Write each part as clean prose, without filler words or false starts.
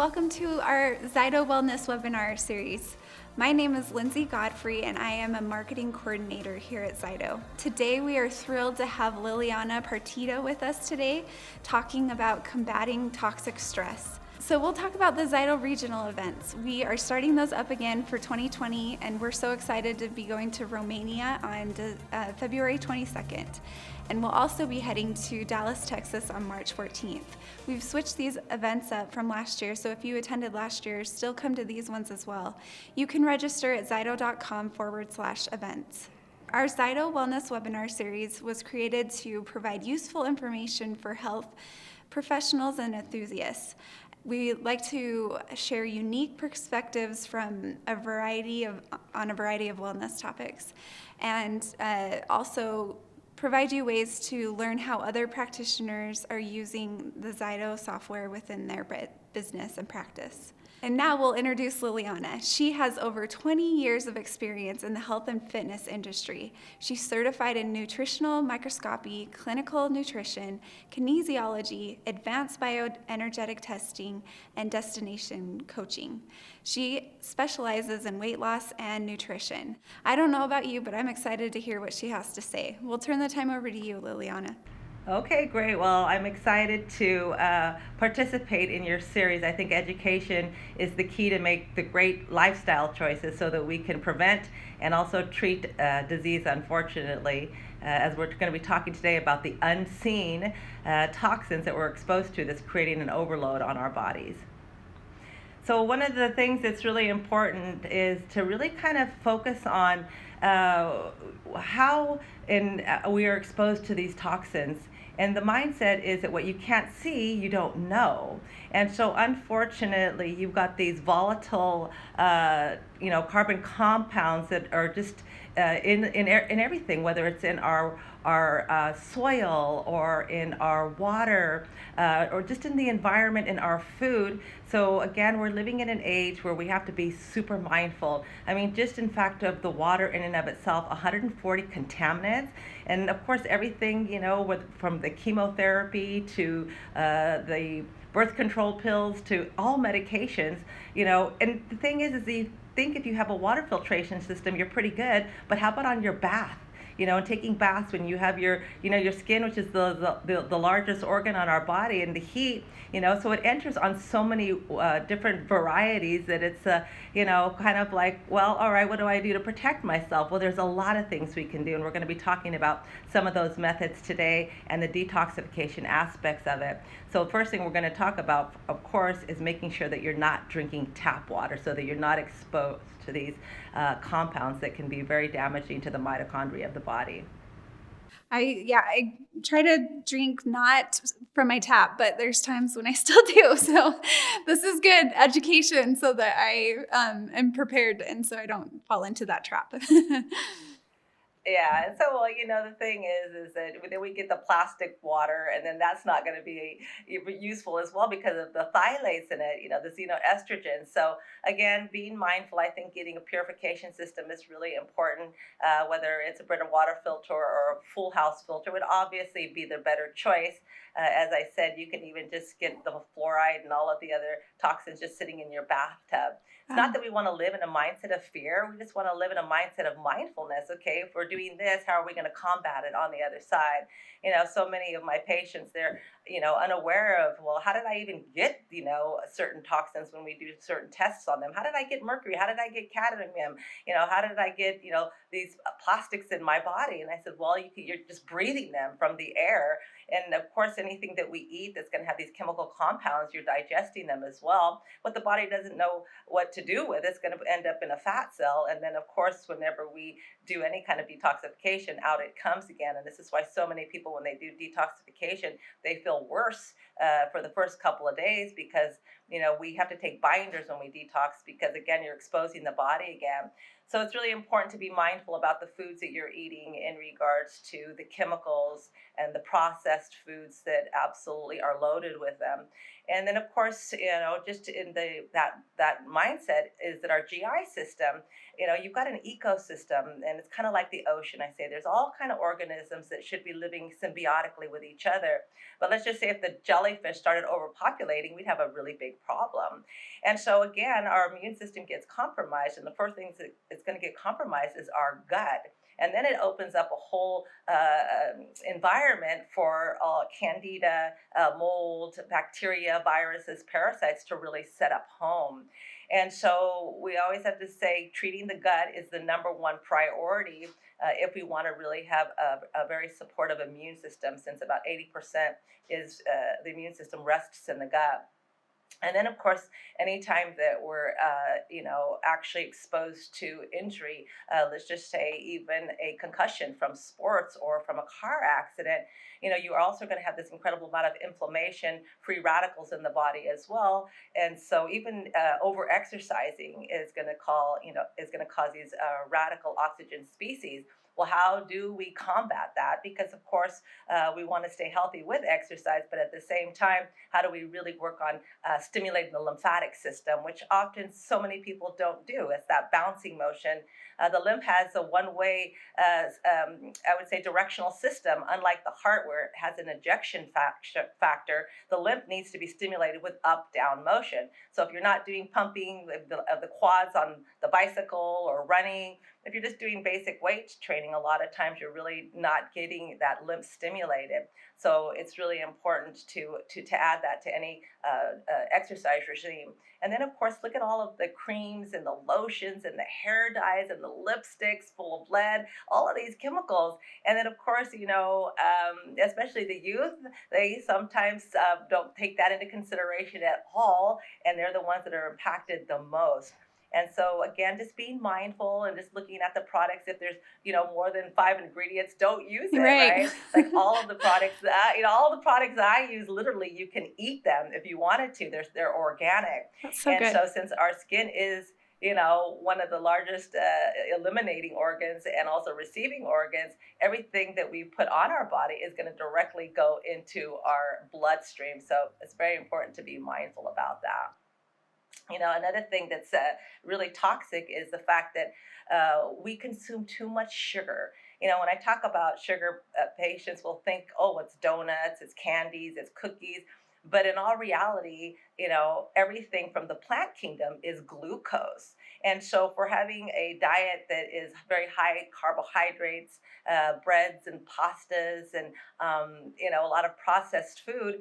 welcome to our Zyto Wellness webinar series. My name is Lindsay Godfrey and I am a marketing coordinator here at Zyto. Today we are thrilled to have Liliana Partida with us today, talking about combating toxic stress. So we'll talk about the Zyto regional events. We are starting those up again for 2020 and we're so excited to be going to Romania on February 22nd. And we'll also be heading to Dallas, Texas on March 14th. We've switched these events up from last year, so if you attended last year, still come to these ones as well. You can register at zyto.com/events. Our Zyto Wellness webinar series was created to provide useful information for health professionals and enthusiasts. We like to share unique perspectives from on a variety of wellness topics, and also provide you ways to learn how other practitioners are using the Zyto software within their business and practice. And now we'll introduce Liliana. She has over 20 years of experience in the health and fitness industry. She's certified in nutritional microscopy, clinical nutrition, kinesiology, advanced bioenergetic testing, and destination coaching. She specializes in weight loss and nutrition. I don't know about you, but I'm excited to hear what she has to say. We'll turn the time over to you, Liliana. Okay, great. Well, I'm excited to participate in your series. I think education is the key to make the great lifestyle choices so that we can prevent and also treat disease, unfortunately, as we're going to be talking today about the unseen toxins that we're exposed to that's creating an overload on our bodies. So one of the things that's really important is to really kind of focus on how we are exposed to these toxins. And the mindset is that what you can't see, you don't know. And so unfortunately, you've got these volatile, carbon compounds that are just in everything, whether it's in our soil or in our water or just in the environment, in our food. So again, we're living in an age where we have to be super mindful. I mean, just in fact of the water in and of itself, 140 contaminants. And of course, everything, from the chemotherapy to the birth control pills to all medications, and the thing is you think if you have a water filtration system, you're pretty good, but how about on your bath? And taking baths when you have your skin, which is the largest organ on our body, and the heat, so it enters on so many different varieties that it's, kind of like, well, all right, what do I do to protect myself? Well, there's a lot of things we can do, and we're going to be talking about some of those methods today and the detoxification aspects of it. So the first thing we're going to talk about, of course, is making sure that you're not drinking tap water so that you're not exposed to these compounds that can be very damaging to the mitochondria of the body. I try to drink not from my tap, but there's times when I still do. So this is good education so that I am prepared and so I don't fall into that trap. Yeah, and so the thing is that then we get the plastic water, and then that's not going to be useful as well because of the phthalates in it, the xenoestrogen. So again, being mindful, I think getting a purification system is really important. Whether it's a Brita water filter or a full house filter would obviously be the better choice. As I said, you can even just get the fluoride and all of the other toxins just sitting in your bathtub. It's not that we want to live in a mindset of fear. We just want to live in a mindset of mindfulness. Okay, if we're doing this, how are we going to combat it on the other side? So many of my patients, they're, unaware of, well, how did I even get, certain toxins when we do certain tests on them? How did I get mercury? How did I get cadmium? How did I get, these plastics in my body? And I said, well, you're just breathing them from the air. And of course, anything that we eat that's going to have these chemical compounds, you're digesting them as well. What the body doesn't know what to do with, it's going to end up in a fat cell. And then, of course, whenever we do any kind of detoxification, out it comes again. And this is why so many people, when they do detoxification, they feel worse for the first couple of days because, we have to take binders when we detox because, again, you're exposing the body again. So it's really important to be mindful about the foods that you're eating in regards to the chemicals and the processed foods that absolutely are loaded with them. And then, of course, just in that mindset is that our GI system, you've got an ecosystem, and it's kind of like the ocean. I say there's all kind of organisms that should be living symbiotically with each other. But let's just say if the jellyfish started overpopulating, we'd have a really big problem. And so again, our immune system gets compromised, and the first things that it's going to get compromised is our gut. And then it opens up a whole environment for candida, mold, bacteria, viruses, parasites to really set up home. And so we always have to say treating the gut is the number one priority if we want to really have a very supportive immune system, since about 80% is the immune system rests in the gut. And then, of course, anytime that we're, actually exposed to injury, let's just say even a concussion from sports or from a car accident, you are also going to have this incredible amount of inflammation, free radicals in the body as well. And so even over exercising is going to cause these radical oxygen species. Well, how do we combat that? Because, of course, we want to stay healthy with exercise, but at the same time, how do we really work on stimulating the lymphatic system, which often so many people don't do? It's that bouncing motion. The lymph has a one-way, I would say, directional system, unlike the heart where it has an ejection factor. The lymph needs to be stimulated with up-down motion. So if you're not doing pumping of the quads on the bicycle or running, if you're just doing basic weight training, a lot of times you're really not getting that lymph stimulated. So it's really important to add that to any exercise regime. And then, of course, look at all of the creams and the lotions and the hair dyes and the lipsticks full of lead, all of these chemicals. And then, of course, especially the youth, they sometimes don't take that into consideration at all, and they're the ones that are impacted the most. And so again, just being mindful and just looking at the products. If there's, more than 5 ingredients, don't use it, right? Like all of the products all the products that I use, literally you can eat them if you wanted to. They're organic. That's so And good. so since our skin is, one of the largest eliminating organs and also receiving organs, everything that we put on our body is going to directly go into our bloodstream. So it's very important to be mindful about that. Another thing that's really toxic is the fact that we consume too much sugar. When I talk about sugar, patients will think, oh, it's donuts, it's candies, it's cookies. But in all reality, everything from the plant kingdom is glucose. And so if we're having a diet that is very high carbohydrates, breads and pastas, and a lot of processed food,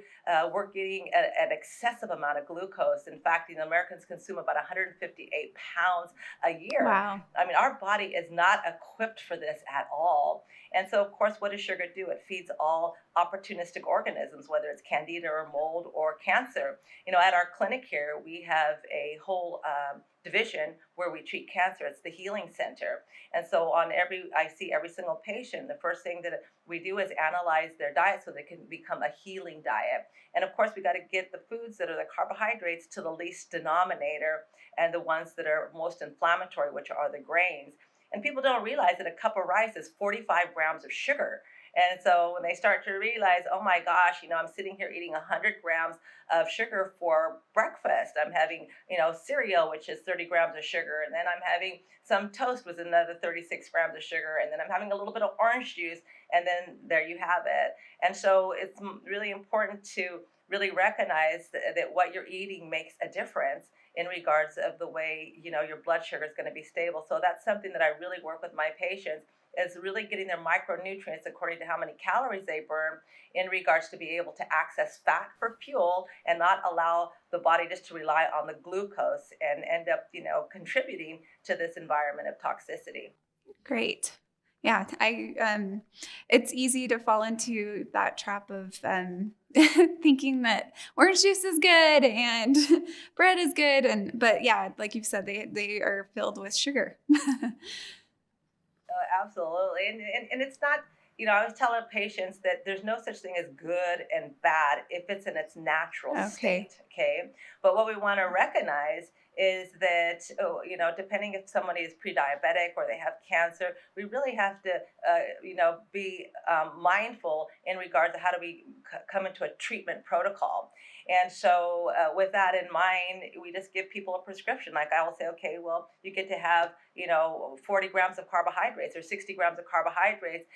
we're getting an excessive amount of glucose. In fact, Americans consume about 158 pounds a year. Wow. I mean, our body is not equipped for this at all. And so, of course, what does sugar do? It feeds all opportunistic organisms, whether it's candida or mold or cancer. At our clinic here, we have a whole division where we treat cancer. It's the healing center. And so I see every single patient, the first thing that we do is analyze their diet so they can become a healing diet. And of course, we got to get the foods that are the carbohydrates to the least denominator and the ones that are most inflammatory, which are the grains. And people don't realize that a cup of rice is 45 grams of sugar. And so when they start to realize, oh my gosh, I'm sitting here eating 100 grams of sugar for breakfast. I'm having, cereal, which is 30 grams of sugar. And then I'm having some toast with another 36 grams of sugar. And then I'm having a little bit of orange juice. And then there you have it. And so it's really important to really recognize that what you're eating makes a difference in regards of the way, your blood sugar is going to be stable. So that's something that I really work with my patients, is really getting their micronutrients according to how many calories they burn in regards to be able to access fat for fuel and not allow the body just to rely on the glucose and end up, contributing to this environment of toxicity. Great. Yeah, it's easy to fall into that trap of thinking that orange juice is good and bread is good, but yeah, like you said, they are filled with sugar. Absolutely. And it's not, I always tell our patients that there's no such thing as good and bad if it's in its natural Okay. state. Okay. But what we want to recognize is that, depending if somebody is pre-diabetic or they have cancer, we really have to, be mindful in regards to how do we come into a treatment protocol. And so, with that in mind, we just give people a prescription. Like I will say, okay, well, you get to have 40 grams of carbohydrates or 60 grams of carbohydrates,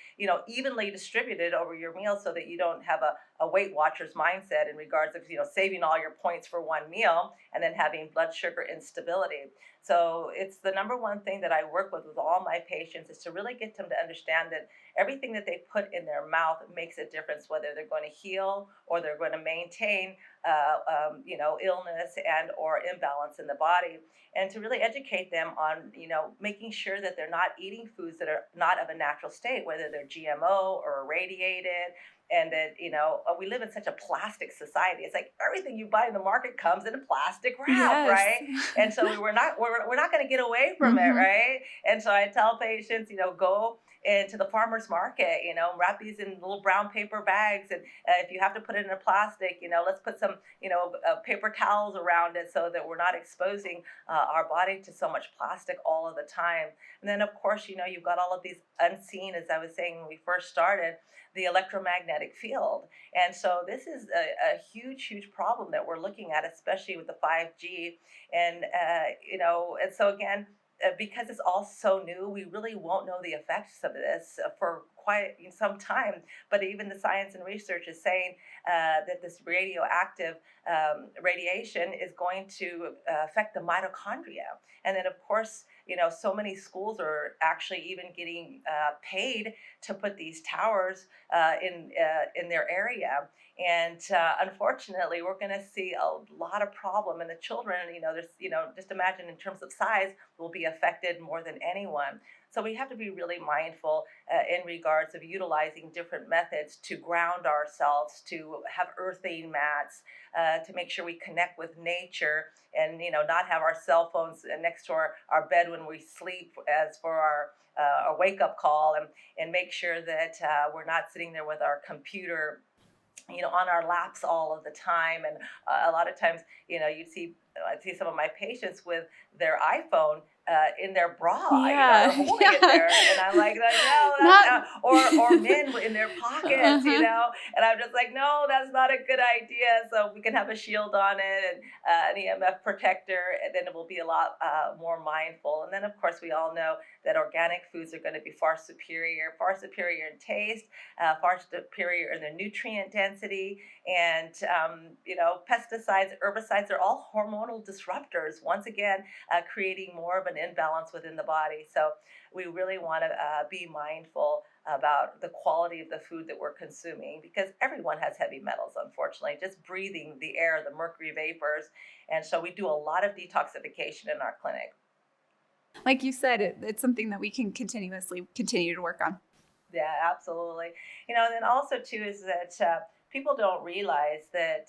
evenly distributed over your meal, so that you don't have a Weight Watchers mindset in regards of saving all your points for one meal and then having blood sugar instability. So it's the number one thing that I work with all my patients, is to really get them to understand that everything that they put in their mouth makes a difference, whether they're going to heal or they're going to maintain illness and or imbalance in the body. And to really educate them on, making sure that they're not eating foods that are not of a natural state, whether they're GMO or irradiated. And that, we live in such a plastic society. It's like everything you buy in the market comes in a plastic wrap, Yes. right? And so we're not going to get away from it, Hmm. right? And so I tell patients, go into the farmer's market, wrap these in little brown paper bags. And if you have to put it in a plastic, let's put some, paper towels around it, so that we're not exposing our body to so much plastic all of the time. And then, of course, you've got all of these unseen, as I was saying when we first started, the electromagnetic field. And so this is a huge, huge problem that we're looking at, especially with the 5G. And so again, because it's all so new, we really won't know the effects of this for quite some time. But even the science and research is saying that this radioactive radiation is going to affect the mitochondria. And then, of course, so many schools are actually even getting paid to put these towers in their area. And unfortunately, we're going to see a lot of problem, and the children, there's, just imagine in terms of size, will be affected more than anyone. So we have to be really mindful in regards of utilizing different methods to ground ourselves, to have earthing mats, to make sure we connect with nature, and not have our cell phones next to our bed when we sleep as for our wake up call, and make sure that we're not sitting there with our computer on our laps all of the time. And a lot of times, I see some of my patients with their iPhone in their bra, Yeah. they're holding it Yeah. there, and I'm like, no, that's Not. or men in their pockets, Uh-huh. and I'm just like, no, that's not a good idea. So we can have a shield on it, and an EMF protector, and then it will be a lot more mindful. And then, of course, we all know that organic foods are going to be far superior in taste, far superior in their nutrient density. And pesticides, herbicides are all hormonal disruptors, once again creating more of an imbalance within the body. So we really want to be mindful about the quality of the food that we're consuming, because everyone has heavy metals, unfortunately, just breathing the air, the mercury vapors. And so we do a lot of detoxification in our clinic. Like you said, it's something that we can continuously continue to work on. Yeah, absolutely. And then also too is that people don't realize that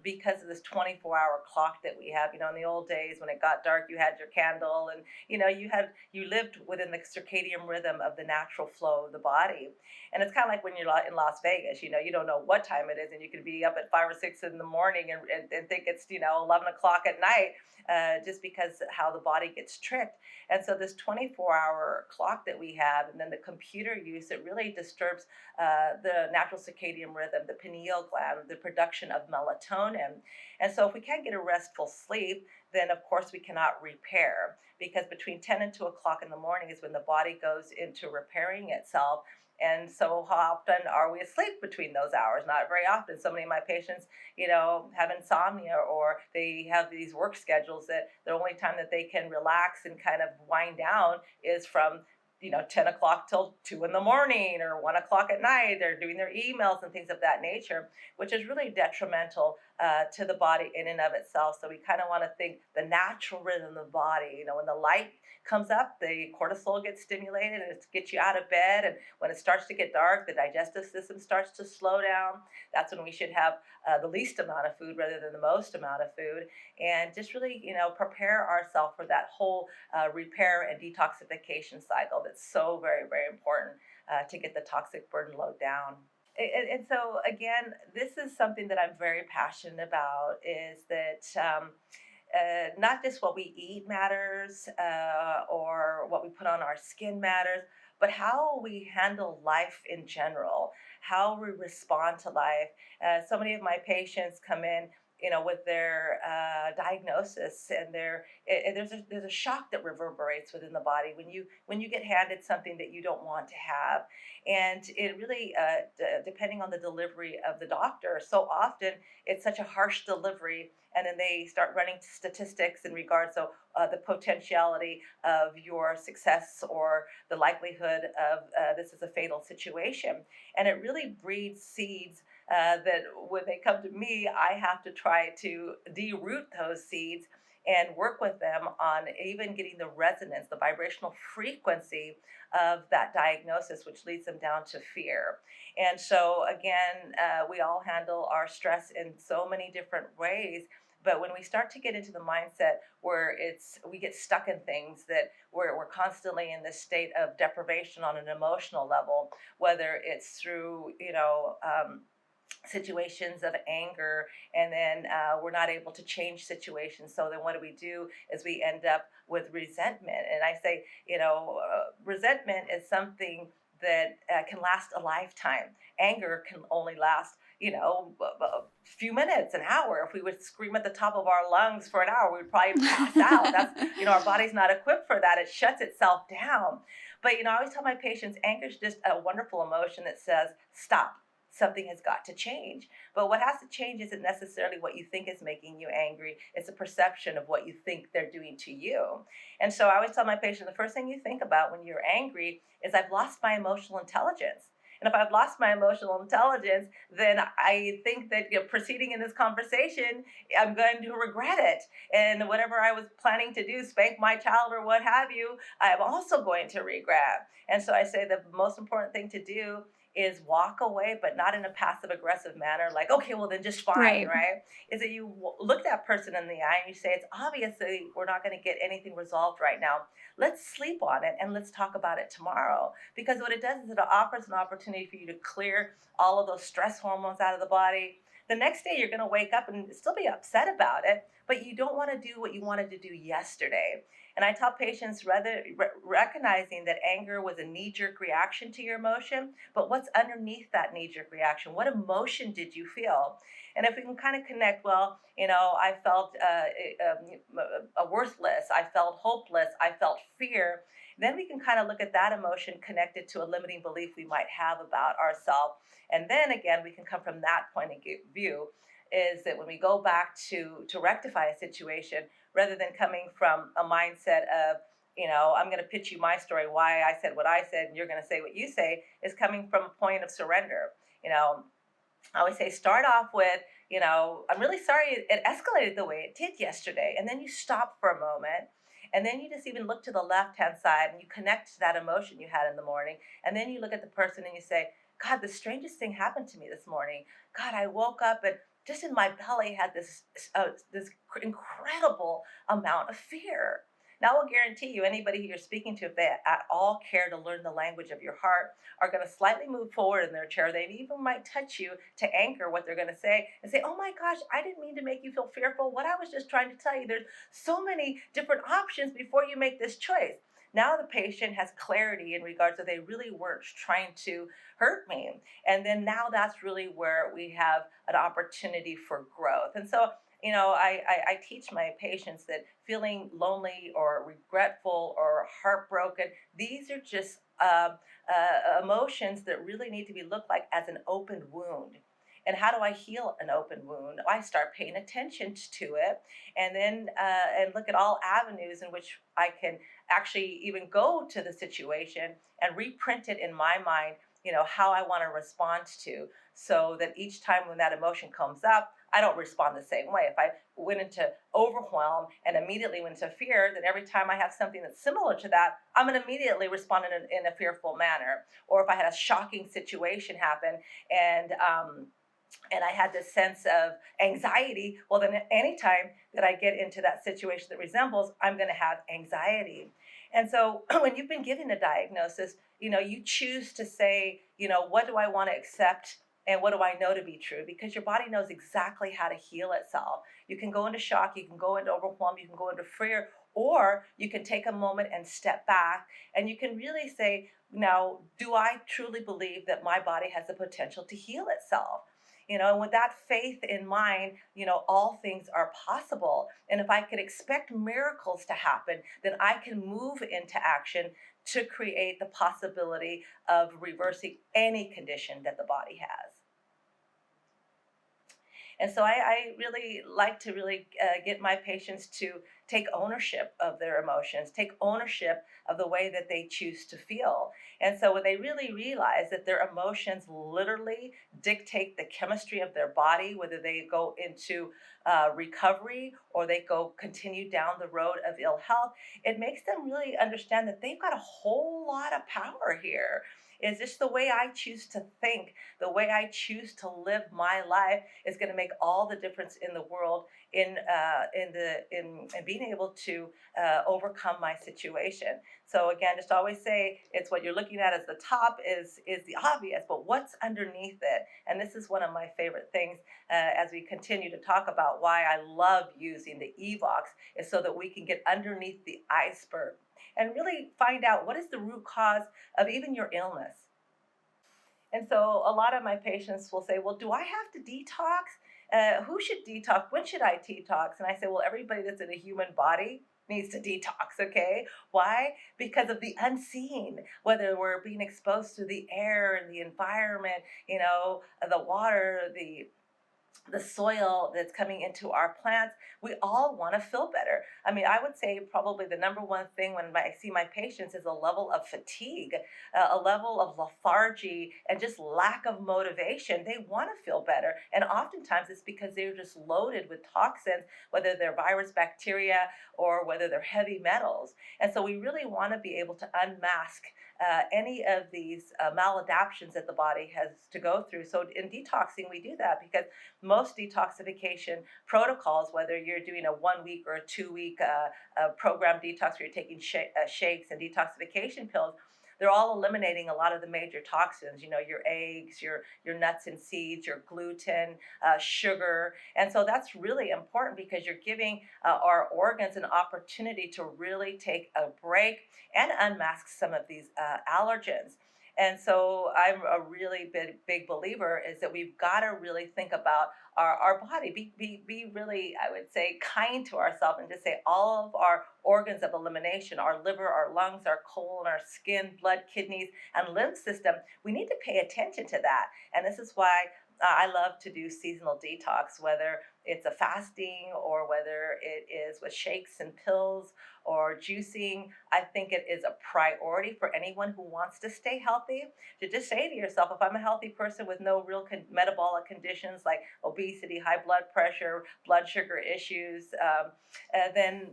because of this 24-hour clock that we have, in the old days when it got dark, you had your candle, and you lived within the circadian rhythm of the natural flow of the body. And it's kind of like when you're in Las Vegas, you don't know what time it is, and you can be up at 5 or 6 in the morning, and think it's 11 o'clock at night, just because how the body gets tricked. And so this 24-hour clock that we have, and then the computer use, it really disturbs the natural circadian rhythm, the pineal gland, the production of melatonin. And so if we can't get a restful sleep, then of course we cannot repair, because between 10 and 2 o'clock in the morning is when the body goes into repairing itself. And so how often are we asleep between those hours? Not very often. So many of my patients, have insomnia, or they have these work schedules that the only time that they can relax and kind of wind down is from 10 o'clock till 2 in the morning or 1 o'clock at night. They're doing their emails and things of that nature, which is really detrimental to the body in and of itself. So we kind of want to think the natural rhythm of the body. When the light comes up, the cortisol gets stimulated, and it gets you out of bed. And when it starts to get dark, the digestive system starts to slow down. That's when we should have the least amount of food rather than the most amount of food, and just really, prepare ourselves for that whole repair and detoxification cycle that's so very, very important to get the toxic burden load down. And so again, this is something that I'm very passionate about, is that not just what we eat matters, or what we put on our skin matters, but how we handle life in general, how we respond to life. So many of my patients come in, with their diagnosis, and there's a shock that reverberates within the body when you get handed something that you don't want to have, and it really, depending on the delivery of the doctor, so often it's such a harsh delivery, and then they start running statistics in regards to the potentiality of your success or the likelihood of this is a fatal situation, and it really breeds seeds that when they come to me, I have to try to deroot those seeds and work with them on even getting the resonance, the vibrational frequency of that diagnosis, which leads them down to fear. And so, again, we all handle our stress in so many different ways. But when we start to get into the mindset where we get stuck in things that we're constantly in this state of deprivation on an emotional level, whether it's through, situations of anger, and then we're not able to change situations, so then what do is we end up with resentment. And I say, resentment is something that can last a lifetime. Anger can only last, a few minutes, an hour. If we would scream at the top of our lungs for an hour, we'd probably pass out. That's, our body's not equipped for that. It shuts itself down. But I always tell my patients, anger is just a wonderful emotion that says stop, something has got to change. But what has to change isn't necessarily what you think is making you angry. It's a perception of what you think they're doing to you. And so I always tell my patient, the first thing you think about when you're angry is, I've lost my emotional intelligence. And if I've lost my emotional intelligence, then I think that, proceeding in this conversation, I'm going to regret it. And whatever I was planning to do, spank my child or what have you, I'm also going to regret. And so I say the most important thing to do is walk away, but not in a passive aggressive manner, like, okay, well, then just fine, Right. right? Is that you look that person in the eye and you say, it's obviously we're not going to get anything resolved right now. Let's sleep on it and let's talk about it tomorrow. Because what it does is it offers an opportunity for you to clear all of those stress hormones out of the body. The next day, you're going to wake up and still be upset about it, but you don't want to do what you wanted to do yesterday. And I tell patients, recognizing that anger was a knee jerk reaction to your emotion, but what's underneath that knee jerk reaction? What emotion did you feel? And if we can kind of connect, well, I felt worthless, I felt hopeless, I felt fear, then we can kind of look at that emotion connected to a limiting belief we might have about ourselves. And then again, we can come from that point of view, is that when we go back to rectify a situation, rather than coming from a mindset of, I'm going to pitch you my story, why I said what I said, and you're going to say what you say, is coming from a point of surrender. I always say, start off with, I'm really sorry it escalated the way it did yesterday. And then you stop for a moment. And then you just even look to the left hand side and you connect to that emotion you had in the morning. And then you look at the person and you say, God, the strangest thing happened to me this morning. God, I woke up and just in my belly had this incredible amount of fear. Now, I'll guarantee you, anybody who you're speaking to, if they at all care to learn the language of your heart, are going to slightly move forward in their chair. They even might touch you to anchor what they're going to say and say, oh my gosh, I didn't mean to make you feel fearful. What I was just trying to tell you, there's so many different options before you make this choice. Now the patient has clarity in regards to they really weren't trying to hurt me. And then now that's really where we have an opportunity for growth. And so, I teach my patients that feeling lonely or regretful or heartbroken, these are just emotions that really need to be looked like as an open wound. And how do I heal an open wound? I start paying attention to it, and then and look at all avenues in which I can actually even go to the situation and reprint it in my mind, how I want to respond to, so that each time when that emotion comes up, I don't respond the same way. If I went into overwhelm and immediately went into fear, then every time I have something that's similar to that, I'm going to immediately respond in a fearful manner. Or if I had a shocking situation happen and I had this sense of anxiety, well, then anytime that I get into that situation that resembles, I'm going to have anxiety. And so when you've been given a diagnosis, you choose to say, what do I want to accept and what do I know to be true? Because your body knows exactly how to heal itself. You can go into shock, you can go into overwhelm, you can go into fear, Or you can take a moment and step back, and you can really say, now, do I truly believe that my body has the potential to heal itself? And with that faith in mind, all things are possible. And if I could expect miracles to happen, then I can move into action to create the possibility of reversing any condition that the body has. And so I really like to really get my patients to take ownership of their emotions, take ownership of the way that they choose to feel. And so when they really realize that their emotions literally dictate the chemistry of their body, whether they go into recovery or they go continue down the road of ill health, it makes them really understand that they've got a whole lot of power here. It's just the way I choose to think, the way I choose to live my life is going to make all the difference in the world in being able to overcome my situation. So again, just always say it's what you're looking at as the top is the obvious, but what's underneath it? And this is one of my favorite things as we continue to talk about why I love using the Evox is so that we can get underneath the iceberg and really find out what is the root cause of even your illness. And so a lot of my patients will say, well, do I have to detox? Who should detox? When should I detox? And I say, well, everybody that's in a human body needs to detox, okay? Why? Because of the unseen, whether we're being exposed to the air and the environment, the water, the soil that's coming into our plants, we all want to feel better. I mean, I would say probably the number one thing when I see my patients is a level of fatigue, a level of lethargy, and just lack of motivation. They want to feel better. And oftentimes it's because they're just loaded with toxins, whether they're virus, bacteria, or whether they're heavy metals. And so we really want to be able to unmask any of these maladaptions that the body has to go through. So in detoxing, we do that because most detoxification protocols, whether you're doing a 1 week or a 2 week program detox where you're taking shakes and detoxification pills, they're all eliminating a lot of the major toxins, your eggs, your nuts and seeds, your gluten, sugar. And so that's really important because you're giving our organs an opportunity to really take a break and unmask some of these allergens. And so I'm a really big believer is that we've got to really think about our body, be really, I would say, kind to ourselves and just say all of our organs of elimination, our liver, our lungs, our colon, our skin, blood, kidneys, and lymph system, we need to pay attention to that. And this is why I love to do seasonal detox, whether it's a fasting or whether it is with shakes and pills or juicing. I think it is a priority for anyone who wants to stay healthy to just say to yourself, if I'm a healthy person with no real metabolic conditions like obesity, high blood pressure, blood sugar issues, then,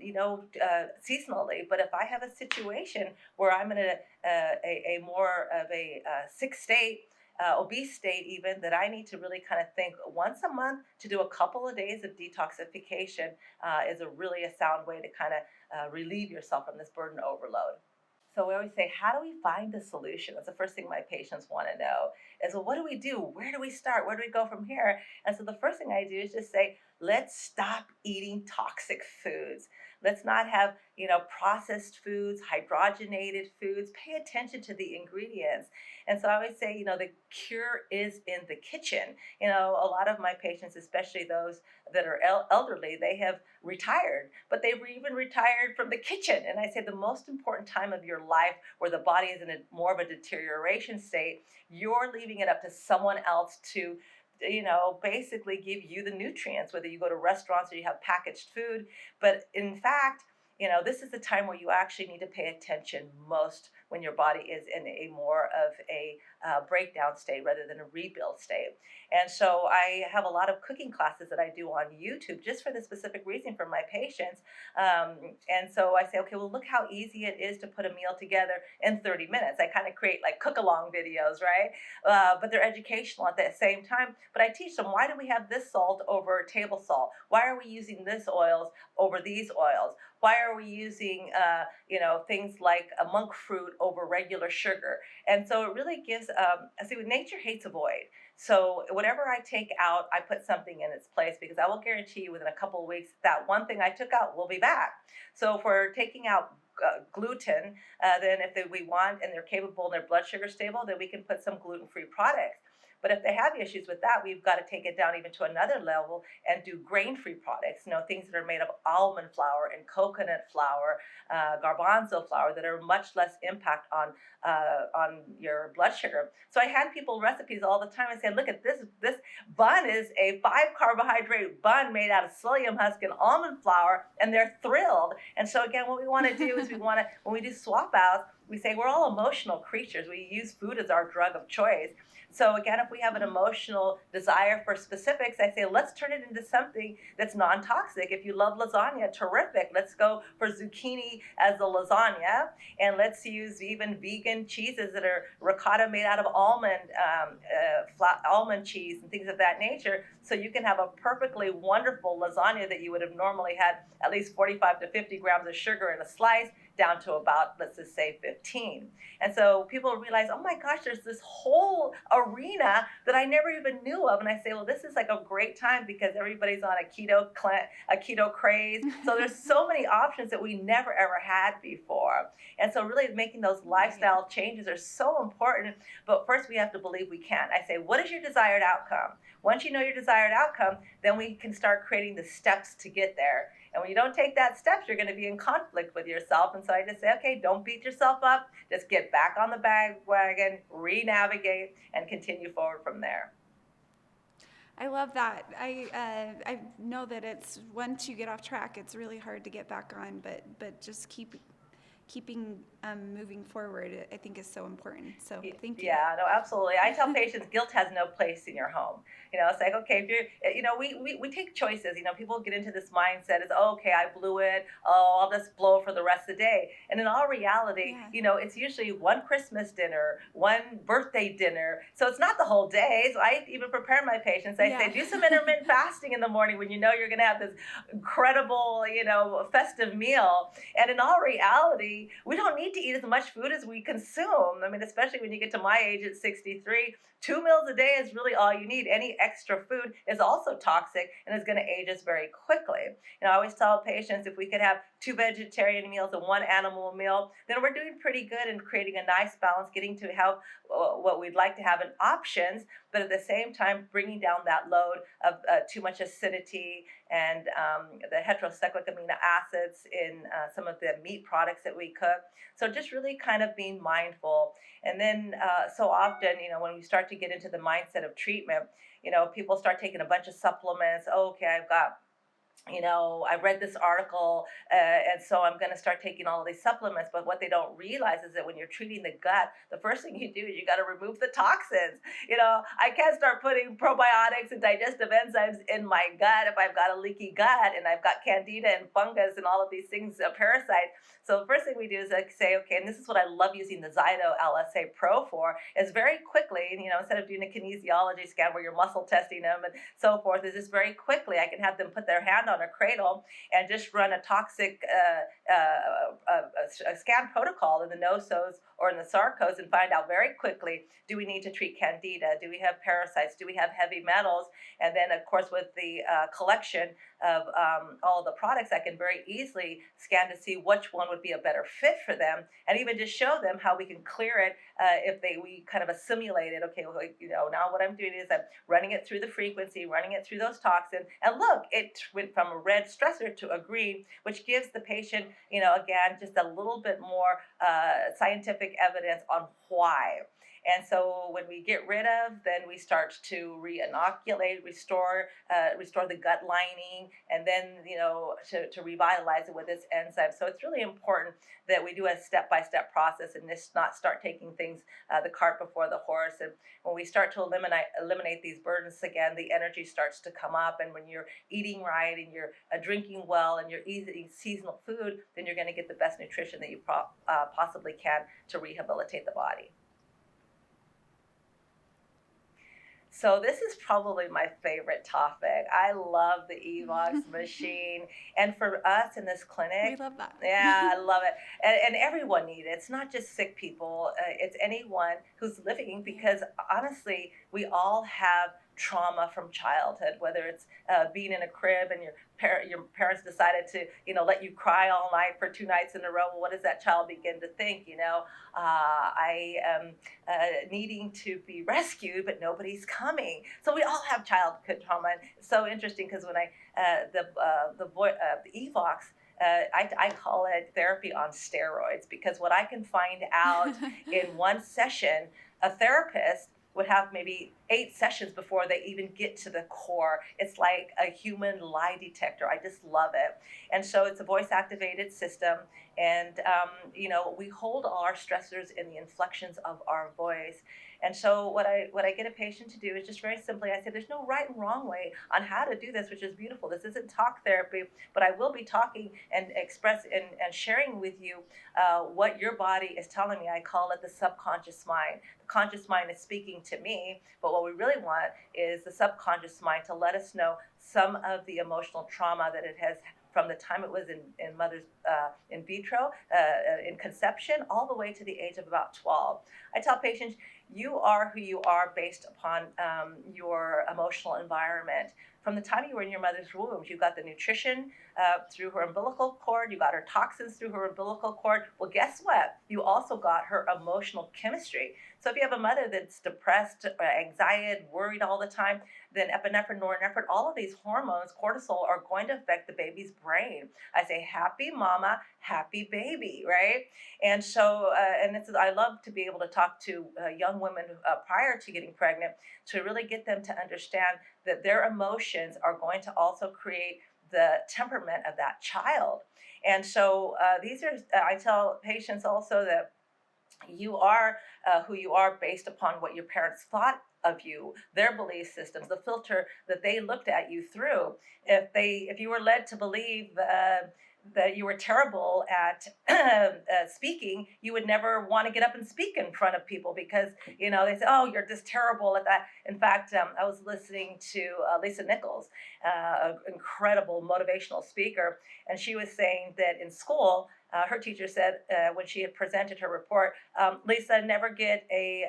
seasonally. But if I have a situation where I'm in a more of a sick state, obese state even, that I need to really kind of think once a month to do a couple of days of detoxification is a really a sound way to kind of relieve yourself from this burden overload. So we always say, how do we find the solution? That's the first thing my patients want to know is, well, what do we do? Where do we start? Where do we go from here? And so the first thing I do is just say, let's stop eating toxic foods. Let's not have, processed foods, hydrogenated foods. Pay attention to the ingredients. And so I always say, the cure is in the kitchen. A lot of my patients, especially those that are elderly, they have retired, but they've even retired from the kitchen. And I say the most important time of your life where the body is in more of a deterioration state, you're leaving it up to someone else to basically give you the nutrients, whether you go to restaurants or you have packaged food. But in fact, this is the time where you actually need to pay attention most when your body is in a more of a breakdown state rather than a rebuild state. And so I have a lot of cooking classes that I do on YouTube just for the specific reason for my patients. And so I say, okay, well, look how easy it is to put a meal together in 30 minutes. I kind of create like cook along videos, right? But they're educational at the same time. But I teach them, why do we have this salt over table salt? Why are we using this oils over these oils? Why are we using, things like a monk fruit over regular sugar? And so it really gives, see, nature hates a void. So whatever I take out, I put something in its place because I will guarantee you within a couple of weeks that one thing I took out will be back. So if we're taking out gluten, then if we want and they're capable and their blood sugar stable, then we can put some gluten-free products. But if they have issues with that, we've got to take it down even to another level and do grain-free products. Things that are made of almond flour and coconut flour, garbanzo flour, that are much less impact on your blood sugar. So I hand people recipes all the time and say, look at this. This bun is a 5 carbohydrate bun made out of psyllium husk and almond flour, and they're thrilled. And so again, what we want to do is when we do swap outs, we say we're all emotional creatures. We use food as our drug of choice. So again, if we have an emotional desire for specifics, I say, let's turn it into something that's non-toxic. If you love lasagna, terrific. Let's go for zucchini as the lasagna, and let's use even vegan cheeses that are ricotta made out of almond cheese and things of that nature. So you can have a perfectly wonderful lasagna that you would have normally had at least 45 to 50 grams of sugar in a slice, down to about, let's just say, 15. And so people realize, oh my gosh, there's this whole arena that I never even knew of. And I say, well, this is like a great time because everybody's on a keto craze. So there's so many options that we never ever had before. And so really making those lifestyle changes are so important. But first we have to believe we can. I say, what is your desired outcome? Once you know your desired outcome, then we can start creating the steps to get there. And when you don't take that steps, you're going to be in conflict with yourself. And so I just say, okay, don't beat yourself up. Just get back on the bandwagon, re-navigate, and continue forward from there. I love that. I know that it's once you get off track, it's really hard to get back on, but just keeping moving forward, I think is so important. So thank you. Yeah, no, absolutely. I tell patients guilt has no place in your home. It's like, okay, if you're, we take choices. People get into this mindset is, oh, okay, I blew it. Oh, I'll just blow for the rest of the day. And in all reality, it's usually one Christmas dinner, one birthday dinner. So it's not the whole day. So I even prepare my patients. I say, do some intermittent fasting in the morning when you know you're going to have this incredible, festive meal. And in all reality, we don't need to eat as much food as we consume. I mean, especially when you get to my age at 63, 2 meals a day is really all you need. Any extra food is also toxic and is going to age us very quickly. I always tell patients if we could have 2 vegetarian meals and 1 animal meal, then we're doing pretty good in creating a nice balance, getting to have what we'd like to have in options, but at the same time bringing down that load of too much acidity and the heterocyclic amino acids in some of the meat products that we cook. So just really kind of being mindful. And then so often, when we start to get into the mindset of treatment, people start taking a bunch of supplements. Oh, okay, I've got I read this article, and so I'm going to start taking all of these supplements. But what they don't realize is that when you're treating the gut, the first thing you do is you got to remove the toxins. I can't start putting probiotics and digestive enzymes in my gut if I've got a leaky gut and I've got candida and fungus and all of these things, parasites. So the first thing we do is say, okay, and this is what I love using the Zyto LSA Pro for, is very quickly, instead of doing a kinesiology scan where you're muscle testing them and so forth, is just very quickly I can have them put their hand on a cradle and just run a toxic a scan protocol in the nosos or in the sarcos and find out very quickly, do we need to treat candida? Do we have parasites? Do we have heavy metals? And then, of course, with the collection of all the products, I can very easily scan to see which one would be a better fit for them, and even just show them how we can clear it if we kind of assimilate it. Okay, well, now what I'm doing is I'm running it through the frequency, running it through those toxins, and look, it went from a red stressor to a green, which gives the patient, again, just a little bit more scientific evidence on why. And so when we get rid of, then we start to re-inoculate, restore the gut lining, and then, to revitalize it with its enzymes. So it's really important that we do a step-by-step process and just not start taking things, the cart before the horse. And when we start to eliminate these burdens again, the energy starts to come up. And when you're eating right and you're drinking well and you're eating seasonal food, then you're going to get the best nutrition that you possibly can to rehabilitate the body. So this is probably my favorite topic. I love the Evox machine. And for us in this We clinic, love that. yeah, I love it. And everyone needs it. It's not just sick people, it's anyone who's living Yeah. because honestly, we all have trauma from childhood, whether it's being in a crib and your parents decided to let you cry all night for 2 nights in a row. Well, what does that child begin to think? I am needing to be rescued, but nobody's coming. So we all have childhood trauma. And it's so interesting because when the Evox, I call it therapy on steroids because what I can find out in one session, a therapist would have maybe 8 sessions before they even get to the core. It's like a human lie detector. I just love it. And so it's a voice activated system. And, we hold all our stressors in the inflections of our voice. And so what I get a patient to do is just very simply, I say, there's no right and wrong way on how to do this, which is beautiful. This isn't talk therapy, but I will be talking and express and sharing with you what your body is telling me. I call it the subconscious mind. The conscious mind is speaking to me, but what we really want is the subconscious mind to let us know some of the emotional trauma that it has from the time it was in mother's in vitro, in conception, all the way to the age of about 12. I tell patients, you are who you are based upon your emotional environment. From the time you were in your mother's womb, you got the nutrition through her umbilical cord, you got her toxins through her umbilical cord. Well, guess what? You also got her emotional chemistry. So if you have a mother that's depressed, anxiety, worried all the time, then epinephrine, norepinephrine, all of these hormones, cortisol, are going to affect the baby's brain. I say, happy mama, happy baby, right? And so, I love to be able to talk to young women prior to getting pregnant to really get them to understand that their emotions are going to also create the temperament of that child. And so, I tell patients also that you are who you are based upon what your parents thought of you, their belief systems, the filter that they looked at you through. If you were led to believe that you were terrible at speaking, you would never want to get up and speak in front of people because they say, "Oh, you're just terrible at that." In fact, I was listening to Lisa Nichols, an incredible motivational speaker, and she was saying that in school, her teacher said when she had presented her report, Lisa, never get a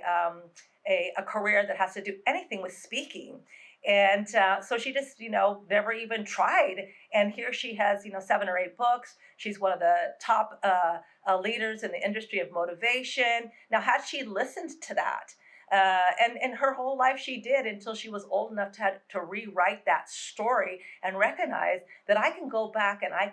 career that has to do anything with speaking. And so she just, never even tried. And here she has, 7 or 8 books. She's one of the top leaders in the industry of motivation. Now, had she listened to that, and her whole life she did until she was old enough to rewrite that story and recognize that I can go back and I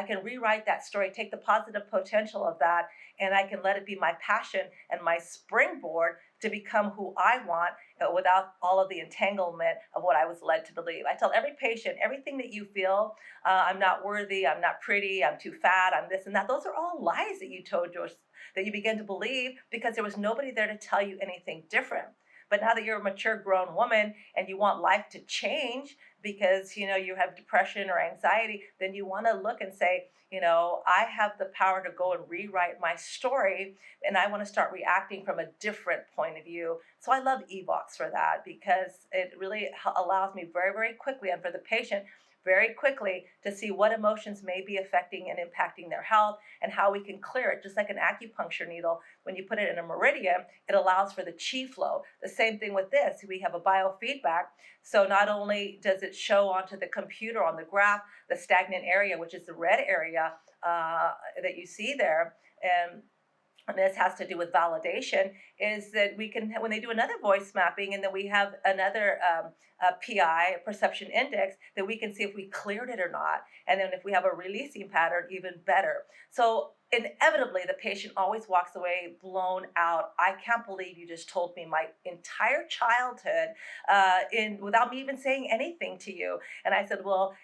can rewrite that story, take the positive potential of that, and I can let it be my passion and my springboard to become who I want without all of the entanglement of what I was led to believe. I tell every patient, everything that you feel, I'm not worthy, I'm not pretty, I'm too fat, I'm this and that, those are all lies that you told yourself, that you begin to believe because there was nobody there to tell you anything different. But now that you're a mature grown woman and you want life to change because you have depression or anxiety, then you want to look and say, I have the power to go and rewrite my story, and I want to start reacting from a different point of view. So I love Evox for that because it really allows me very, very quickly, and for the patient, very quickly, to see what emotions may be affecting and impacting their health and how we can clear it. Just like an acupuncture needle, when you put it in a meridian, it allows for the chi flow. The same thing with this. We have a biofeedback. So not only does it show onto the computer on the graph the stagnant area, which is the red area that you see there, and this has to do with validation, is that we can, when they do another voice mapping, and then we have another PI, perception index, that we can see if we cleared it or not. And then if we have a releasing pattern, even better. So inevitably, the patient always walks away blown out. I can't believe you just told me my entire childhood without me even saying anything to you. And I said, well,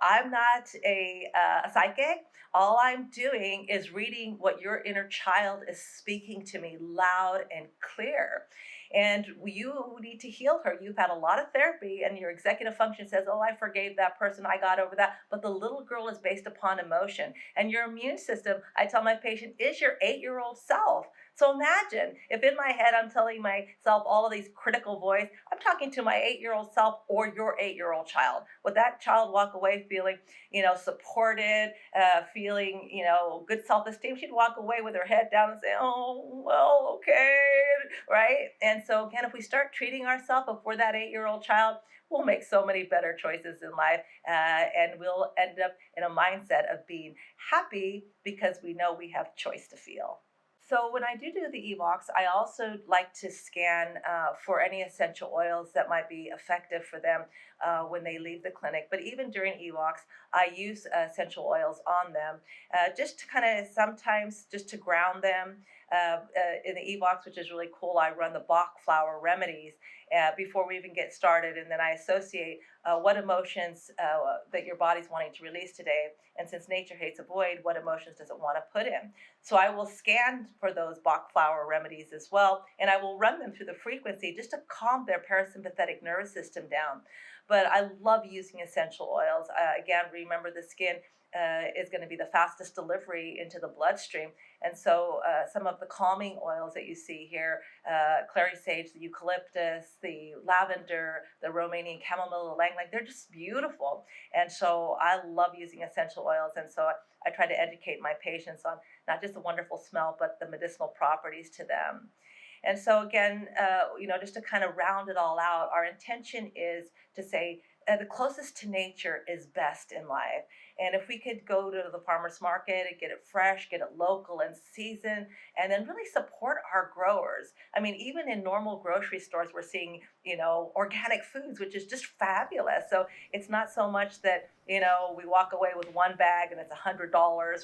I'm not a psychic. All I'm doing is reading what your inner child is speaking to me loud and clear. And you need to heal her. You've had a lot of therapy, and your executive function says, oh, I forgave that person, I got over that. But the little girl is based upon emotion. And your immune system, I tell my patient, is your 8-year-old self. So imagine if in my head I'm telling myself all of these critical voice, I'm talking to my 8-year-old self or your 8-year-old child. Would that child walk away feeling, supported, feeling, good self-esteem? She'd walk away with her head down and say, "Oh, well, okay," right? And so again, if we start treating ourselves, if we're that 8-year-old child, we'll make so many better choices in life, and we'll end up in a mindset of being happy because we know we have choice to feel. So when I do the evox, I also like to scan for any essential oils that might be effective for them when they leave the clinic. But even during evox, I use essential oils on them just to kind of sometimes just to ground them. In the evox, which is really cool, I run the Bach flower remedies before we even get started, and then I associate what emotions that your body's wanting to release today. And since nature hates a void, what emotions does it want to put in? So I will scan for those Bach flower remedies as well, and I will run them through the frequency just to calm their parasympathetic nervous system down. But I love using essential oils. Again, remember the skin is going to be the fastest delivery into the bloodstream. And so some of the calming oils that you see here, clary sage, the eucalyptus, the lavender, the Romanian chamomile, the ylang-ylang, they're just beautiful. And so I love using essential oils. And so I try to educate my patients on not just the wonderful smell, but the medicinal properties to them. And so again, just to kind of round it all out, our intention is to say the closest to nature is best in life. And if we could go to the farmer's market and get it fresh, get it local and seasoned, and then really support our growers. I mean, even in normal grocery stores, we're seeing, organic foods, which is just fabulous. So it's not so much that, we walk away with one bag and it's $100,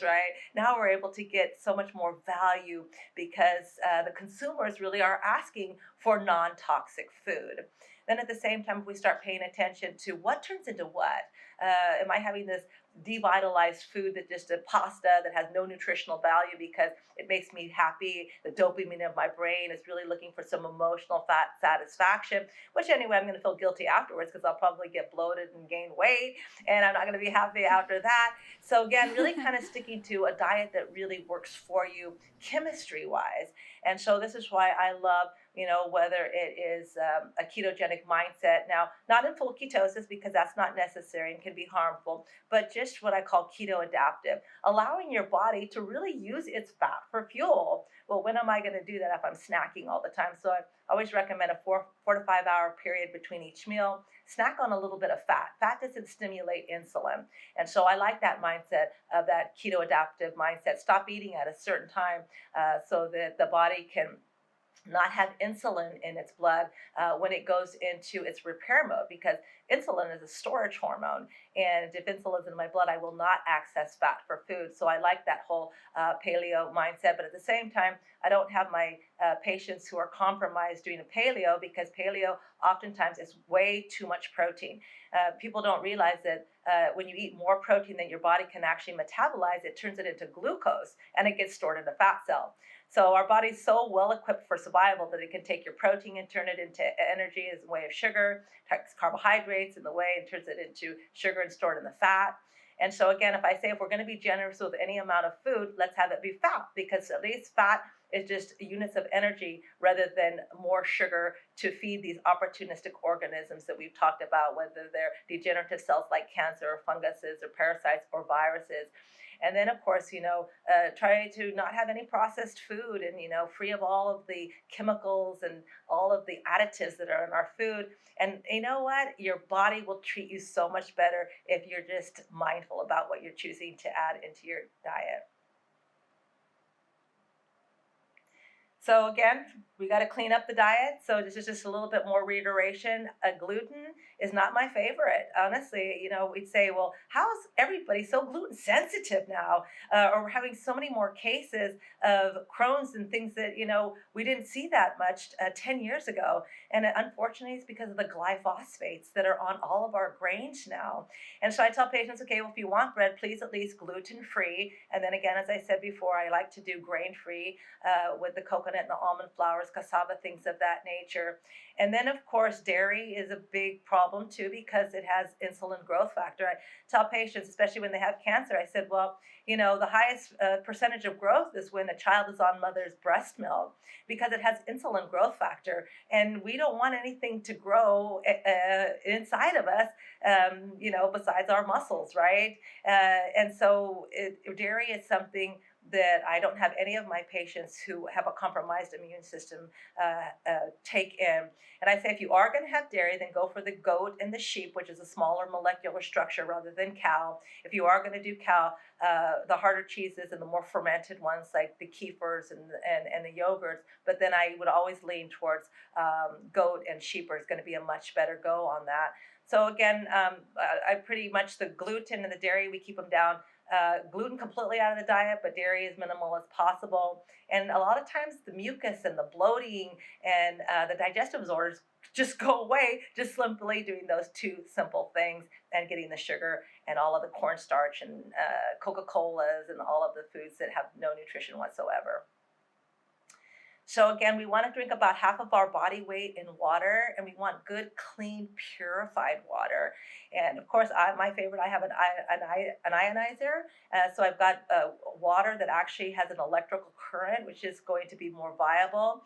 right? Now we're able to get so much more value because the consumers really are asking for non-toxic food. Then at the same time, we start paying attention to what turns into what. Am I having this devitalized food that just a pasta that has no nutritional value because it makes me happy? The dopamine of my brain is really looking for some emotional fat satisfaction, which anyway, I'm going to feel guilty afterwards because I'll probably get bloated and gain weight, and I'm not going to be happy after that. So again, really kind of sticking to a diet that really works for you chemistry wise. And so this is why I love whether it is a ketogenic mindset. Now, not in full ketosis because that's not necessary and can be harmful, but just what I call keto adaptive, allowing your body to really use its fat for fuel. Well, when am I going to do that if I'm snacking all the time? So I always recommend a 4 to 5 hour period between each meal. Snack on a little bit of fat. Fat doesn't stimulate insulin. And so I like that mindset of that keto adaptive mindset. Stop eating at a certain time so that the body can not have insulin in its blood when it goes into its repair mode, because insulin is a storage hormone. And if insulin is in my blood, I will not access fat for food. So I like that whole paleo mindset. But at the same time, I don't have my patients who are compromised doing a paleo because paleo oftentimes is way too much protein. People don't realize that when you eat more protein than your body can actually metabolize, it turns it into glucose and it gets stored in a fat cell. So our body's so well equipped for survival that it can take your protein and turn it into energy as a way of sugar, takes carbohydrates in the way and turns it into sugar and stored in the fat. And so again, if we're going to be generous with any amount of food, let's have it be fat, because at least fat is just units of energy rather than more sugar to feed these opportunistic organisms that we've talked about, whether they're degenerative cells like cancer or funguses or parasites or viruses. And then, of course, try to not have any processed food and, free of all of the chemicals and all of the additives that are in our food. And you know what? Your body will treat you so much better if you're just mindful about what you're choosing to add into your diet. So again, we got to clean up the diet. So this is just a little bit more reiteration. Gluten is not my favorite. Honestly, we'd say, well, how is everybody so gluten sensitive now? Or we're having so many more cases of Crohn's and things that, we didn't see that much 10 years ago. And unfortunately, it's because of the glyphosates that are on all of our grains now. And so I tell patients, okay, well, if you want bread, please at least gluten-free. And then again, as I said before, I like to do grain-free with the coconut coconut and the almond flours, cassava, things of that nature. And then, of course, dairy is a big problem too because it has insulin growth factor. I tell patients, especially when they have cancer, I said, well, the highest percentage of growth is when a child is on mother's breast milk because it has insulin growth factor. And we don't want anything to grow inside of us, besides our muscles, right? And so dairy is something that I don't have any of my patients who have a compromised immune system take in. And I say, if you are going to have dairy, then go for the goat and the sheep, which is a smaller molecular structure rather than cow. If you are going to do cow, the harder cheeses and the more fermented ones like the kefirs and the yogurts. But then I would always lean towards goat and sheep is going to be a much better go on that. So again, I pretty much the gluten and the dairy, we keep them down. Gluten completely out of the diet, but dairy as minimal as possible. And a lot of times the mucus and the bloating and the digestive disorders just go away, just simply doing those two simple things and getting the sugar and all of the cornstarch and Coca-Colas and all of the foods that have no nutrition whatsoever. So again, we want to drink about half of our body weight in water, and we want good, clean, purified water. And of course, my favorite, I have an ionizer. So I've got water that actually has an electrical current, which is going to be more viable.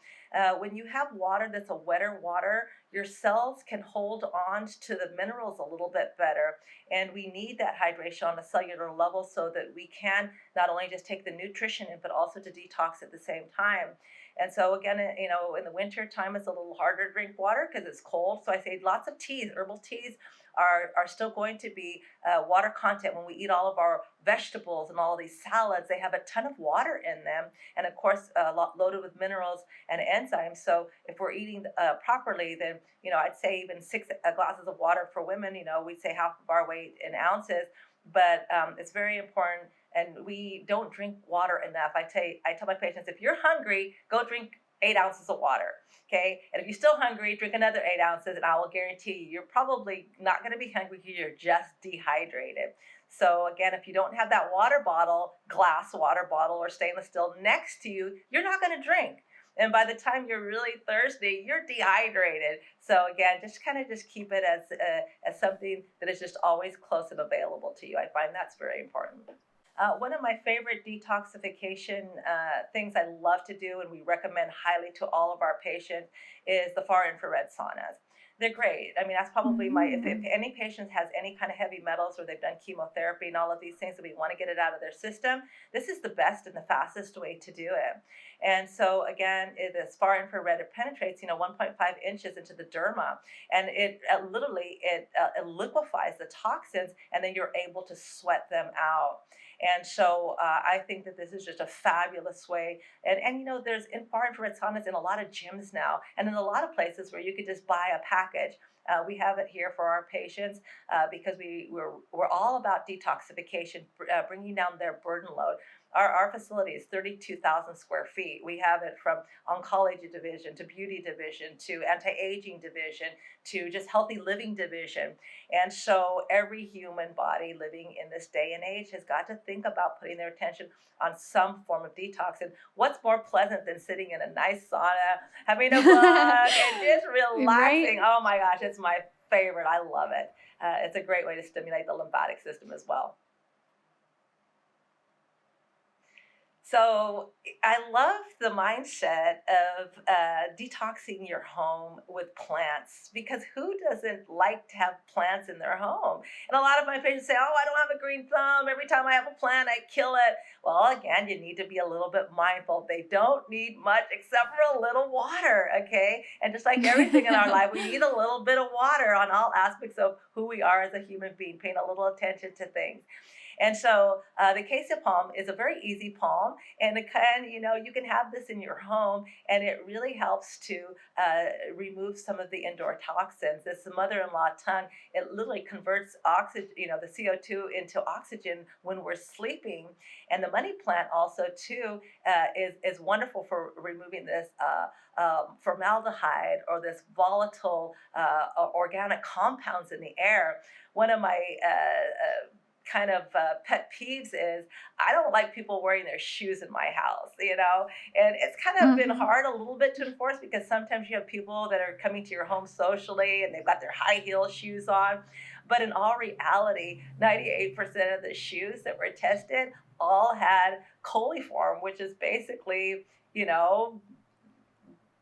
When you have water that's a wetter water, your cells can hold on to the minerals a little bit better. And we need that hydration on a cellular level so that we can not only just take the nutrition in, but also to detox at the same time. And so again, in the winter time, it's a little harder to drink water because it's cold. So I say lots of teas, herbal teas are still going to be water content. When we eat all of our vegetables and all of these salads, they have a ton of water in them. And of course, loaded with minerals and enzymes. So if we're eating properly, then, I'd say even 6 glasses of water for women, we'd say half of our weight in ounces. But it's very important. And we don't drink water enough. I tell my patients, if you're hungry, go drink 8 ounces of water, okay? And if you're still hungry, drink another 8 ounces, and I will guarantee you're probably not going to be hungry because you're just dehydrated. So again, if you don't have that water bottle, glass water bottle or stainless steel next to you, you're not going to drink. And by the time you're really thirsty, you're dehydrated. So again, just keep it as something that is just always close and available to you. I find that's very important. One of my favorite detoxification things I love to do, and we recommend highly to all of our patients, is the far infrared saunas. They're great. I mean, that's probably if any patient has any kind of heavy metals or they've done chemotherapy and all of these things, and we want to get it out of their system, this is the best and the fastest way to do it. And so again, this far infrared, it penetrates, 1.5 inches into the derma, and it literally liquefies the toxins, and then you're able to sweat them out. And so I think that this is just a fabulous way. And there's far infrared saunas in a lot of gyms now, and in a lot of places where you could just buy a package. We have it here for our patients because we're all about detoxification, bringing down their burden load. Our facility is 32,000 square feet. We have it from oncology division to beauty division to anti-aging division to just healthy living division. And so every human body living in this day and age has got to think about putting their attention on some form of detox. And what's more pleasant than sitting in a nice sauna, having a book, and just relaxing? Right? Oh my gosh, it's my favorite. I love it. It's a great way to stimulate the lymphatic system as well. So I love the mindset of detoxing your home with plants, because who doesn't like to have plants in their home? And a lot of my patients say, oh, I don't have a green thumb. Every time I have a plant, I kill it. Well, again, you need to be a little bit mindful. They don't need much except for a little water, okay? And just like everything in our life, we need a little bit of water on all aspects of who we are as a human being, paying a little attention to things. And so the acacia palm is a very easy palm, and you can have this in your home, and it really helps to remove some of the indoor toxins. This mother-in-law tongue, it literally converts oxygen, the CO2 into oxygen when we're sleeping. And the money plant also too is wonderful for removing this formaldehyde or this volatile organic compounds in the air. One of my kind of pet peeves is I don't like people wearing their shoes in my house, and it's kind of been Mhm. hard a little bit to enforce because sometimes you have people that are coming to your home socially and they've got their high heel shoes on. But in all reality, 98% of the shoes that were tested all had coliform, which is basically, you know,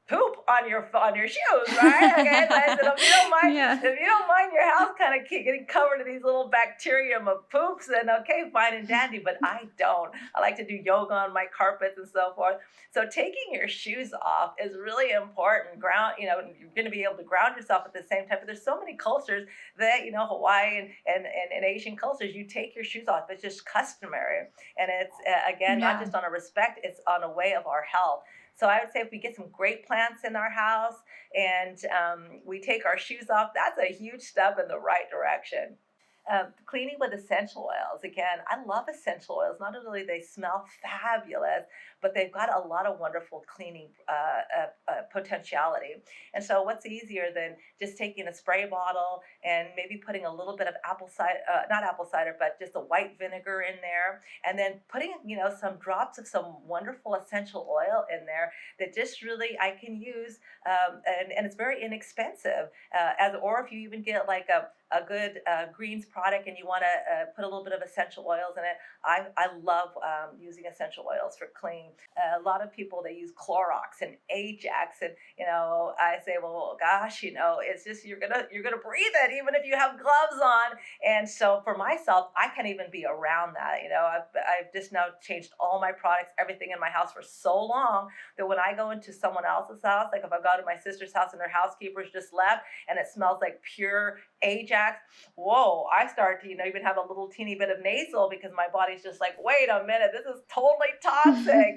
poop on your shoes, right? Okay, so I said, Yeah. if you don't mind your house kind of getting covered in these little bacterium of poops, then okay, fine and dandy. But I don't. I like to do yoga on my carpets and so forth. So taking your shoes off is really important. You're going to be able to ground yourself at the same time. But there's so many cultures that Hawaii and Asian cultures, you take your shoes off. It's just customary, and it's again not Yeah. just on a respect; it's on a way of our health. So I would say if we get some great plants in our house and we take our shoes off, that's a huge step in the right direction. Cleaning with essential oils. Again, I love essential oils. Not only they smell fabulous, but they've got a lot of wonderful cleaning potentiality. And so, what's easier than just taking a spray bottle and maybe putting a little bit of apple cider, not apple cider, but just a white vinegar in there, and then putting, some drops of some wonderful essential oil in there that just really I can use, and it's very inexpensive. Or if you even get like a good greens product and you want to put a little bit of essential oils in it, I love using essential oils for clean. A lot of people they use Clorox and Ajax, and I say, well, gosh, it's just you're gonna breathe it even if you have gloves on. And so for myself, I can't even be around that. I've just now changed all my products, everything in my house for so long that when I go into someone else's house, like if I go to my sister's house and her housekeeper's just left and it smells like pure Ajax, whoa, I start to, even have a little teeny bit of nasal because my body's just like, wait a minute, this is totally toxic.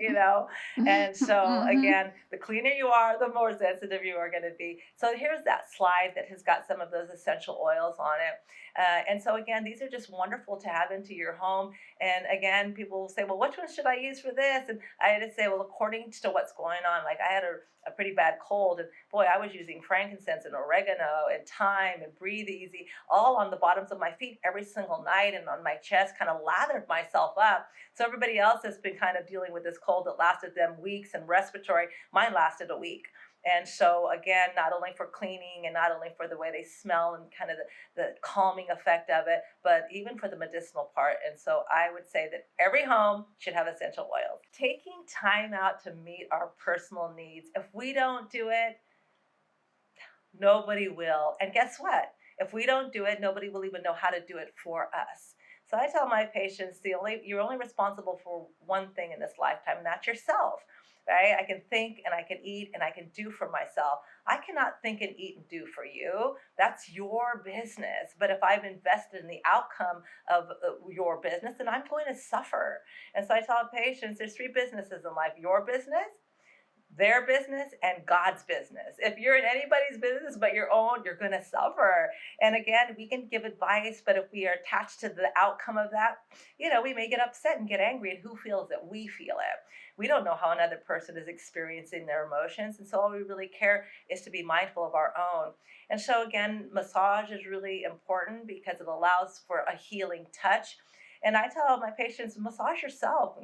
And so, Mhm. again, the cleaner you are, the more sensitive you are going to be. So, here's that slide that has got some of those essential oils on it. And so, again, these are just wonderful to have into your home. And again, people will say, well, which one should I use for this? And I had to say, well, according to what's going on, like I had a pretty bad cold, and boy, I was using frankincense and oregano and thyme and breathe easy all on the bottoms of my feet every single night and on my chest, kind of lathered myself up. So everybody else has been kind of dealing with this cold that lasted them weeks and respiratory. Mine lasted a week. And so again, not only for cleaning and not only for the way they smell and kind of the calming effect of it, but even for the medicinal part. And so I would say that every home should have essential oils. Taking time out to meet our personal needs. If we don't do it, nobody will. And guess what? If we don't do it, nobody will even know how to do it for us. So I tell my patients, you're only responsible for one thing in this lifetime, and that's yourself. Right? I can think and I can eat and I can do for myself. I cannot think and eat and do for you. That's your business. But if I've invested in the outcome of your business, then I'm going to suffer. And so I tell patients there's three businesses in life: your business, their business, and God's business. If you're in anybody's business but your own, you're going to suffer. And again, we can give advice, but if we are attached to the outcome of that, we may get upset and get angry. And who feels it? We feel it. We don't know how another person is experiencing their emotions. And so all we really care is to be mindful of our own. And so again, massage is really important because it allows for a healing touch. And I tell my patients, massage yourself,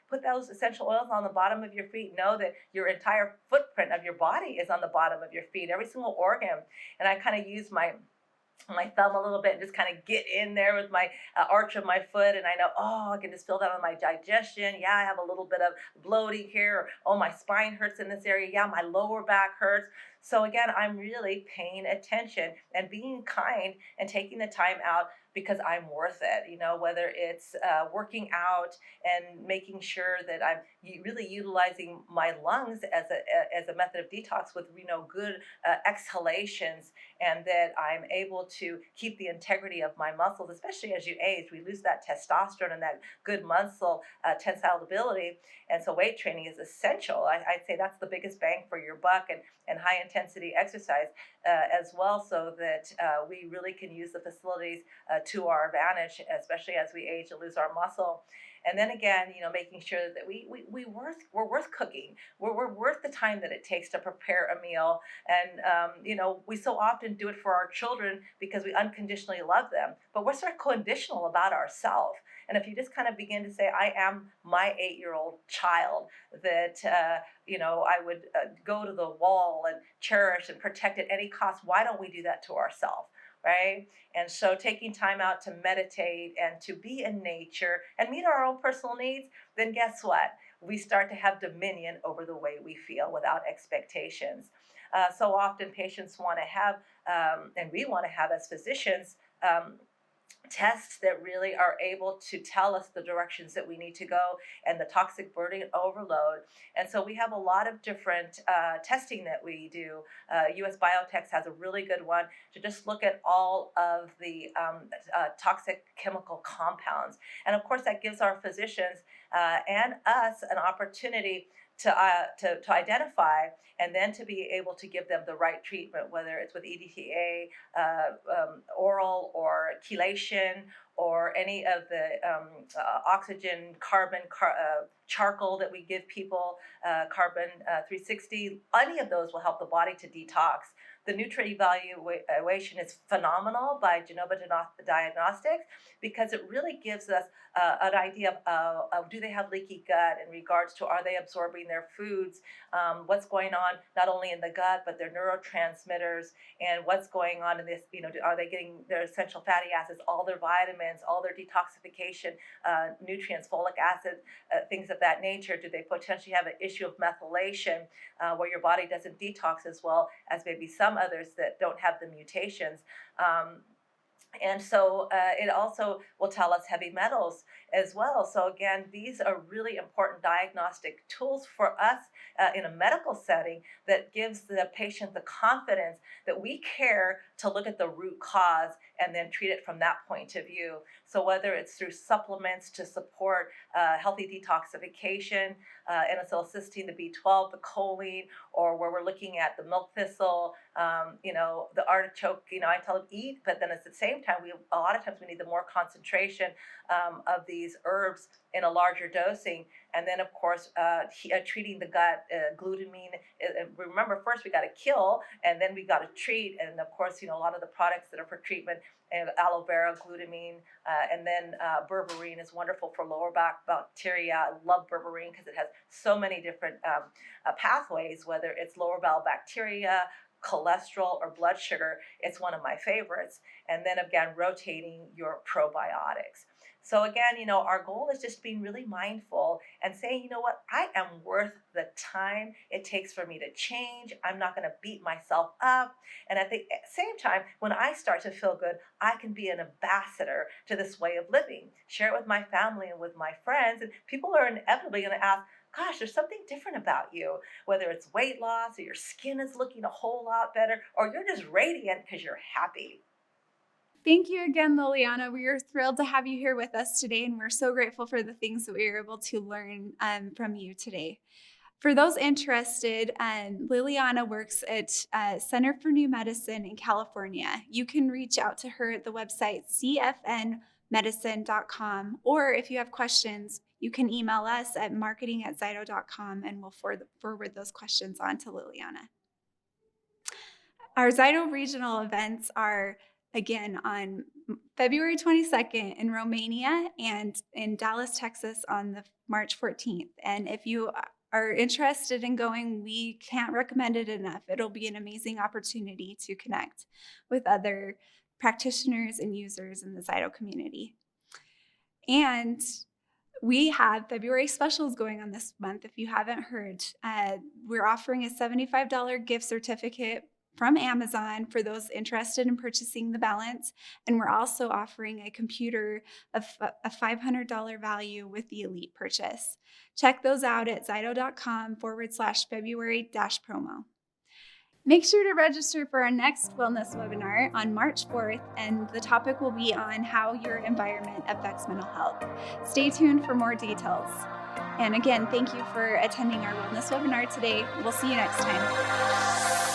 put those essential oils on the bottom of your feet. Know that your entire footprint of your body is on the bottom of your feet, every single organ. And I kind of use my thumb a little bit and just kind of get in there with my arch of my foot, and I know, oh, I can just feel that on my digestion. Yeah, I have a little bit of bloating here, or oh, my spine hurts in this area. Yeah, my lower back hurts. So again, I'm really paying attention and being kind and taking the time out because I'm worth it. Whether it's working out and making sure that I'm really utilizing my lungs as a method of detox with good exhalations, and that I'm able to keep the integrity of my muscles, especially as you age. We lose that testosterone and that good muscle tensile ability. And so weight training is essential. I'd say that's the biggest bang for your buck, and high intensity intensity exercise as well, so that we really can use the facilities to our advantage, especially as we age and lose our muscle. And then again, making sure that we're worth cooking. We're worth the time that it takes to prepare a meal. And we so often do it for our children because we unconditionally love them, but we're sort of conditional about ourselves. And if you just kind of begin to say, I am my 8-year-old child, that I would go to the wall and cherish and protect at any cost, why don't we do that to ourselves? Right? And so taking time out to meditate and to be in nature and meet our own personal needs, then guess what? We start to have dominion over the way we feel without expectations. So often patients want to have, and we want to have as physicians, tests that really are able to tell us the directions that we need to go and the toxic burden overload. And so we have a lot of different testing that we do. US Biotech has a really good one to just look at all of the toxic chemical compounds. And of course, that gives our physicians and us an opportunity to identify and then to be able to give them the right treatment, whether it's with EDTA, oral or chelation, or any of the oxygen, carbon, charcoal that we give people, carbon 360. Any of those will help the body to detox. The nutrient evaluation is phenomenal by Genova Diagnostics because it really gives us an idea of do they have leaky gut in regards to are they absorbing their foods, what's going on not only in the gut but their neurotransmitters, and what's going on in this, are they getting their essential fatty acids, all their vitamins, all their detoxification nutrients, folic acid, things of that nature. Do they potentially have an issue of methylation where your body doesn't detox as well as maybe some others that don't have the mutations? And so it also will tell us heavy metals as well. So again, these are really important diagnostic tools for us in a medical setting that gives the patient the confidence that we care to look at the root cause and then treat it from that point of view. So whether it's through supplements to support healthy detoxification, N-acetylcysteine, the B12, the choline, or where we're looking at the milk thistle, the artichoke, I tell them eat, but then at the same time, a lot of times we need the more concentration of these herbs in a larger dosing. And then, of course, treating the gut, glutamine. Remember, first we got to kill, and then we got to treat. And of course, a lot of the products that are for treatment, aloe vera, glutamine, and then berberine is wonderful for lower back bacteria. I love berberine because it has so many different pathways, whether it's lower bowel bacteria, cholesterol, or blood sugar. It's one of my favorites. And then again, rotating your probiotics. So again, our goal is just being really mindful and saying, you know what, I am worth the time it takes for me to change. I'm not going to beat myself up. And at the same time, when I start to feel good, I can be an ambassador to this way of living, share it with my family and with my friends. And people are inevitably going to ask, gosh, there's something different about you, whether it's weight loss or your skin is looking a whole lot better, or you're just radiant because you're happy. Thank you again, Liliana. We are thrilled to have you here with us today, and we're so grateful for the things that we were able to learn from you today. For those interested, Liliana works at Center for New Medicine in California. You can reach out to her at the website cfnmedicine.com, or if you have questions, you can email us at marketing@zyto.com, and we'll forward those questions on to Liliana. Our Zyto regional events are again on February 22nd in Romania and in Dallas, Texas on the March 14th. And if you are interested in going, we can't recommend it enough. It'll be an amazing opportunity to connect with other practitioners and users in the Zyto community. And we have February specials going on this month. If you haven't heard, we're offering a $75 gift certificate from Amazon for those interested in purchasing the balance. And we're also offering a computer of a $500 value with the Elite purchase. Check those out at zyto.com/February-promo. Make sure to register for our next wellness webinar on March 4th, and the topic will be on how your environment affects mental health. Stay tuned for more details. And again, thank you for attending our wellness webinar today. We'll see you next time.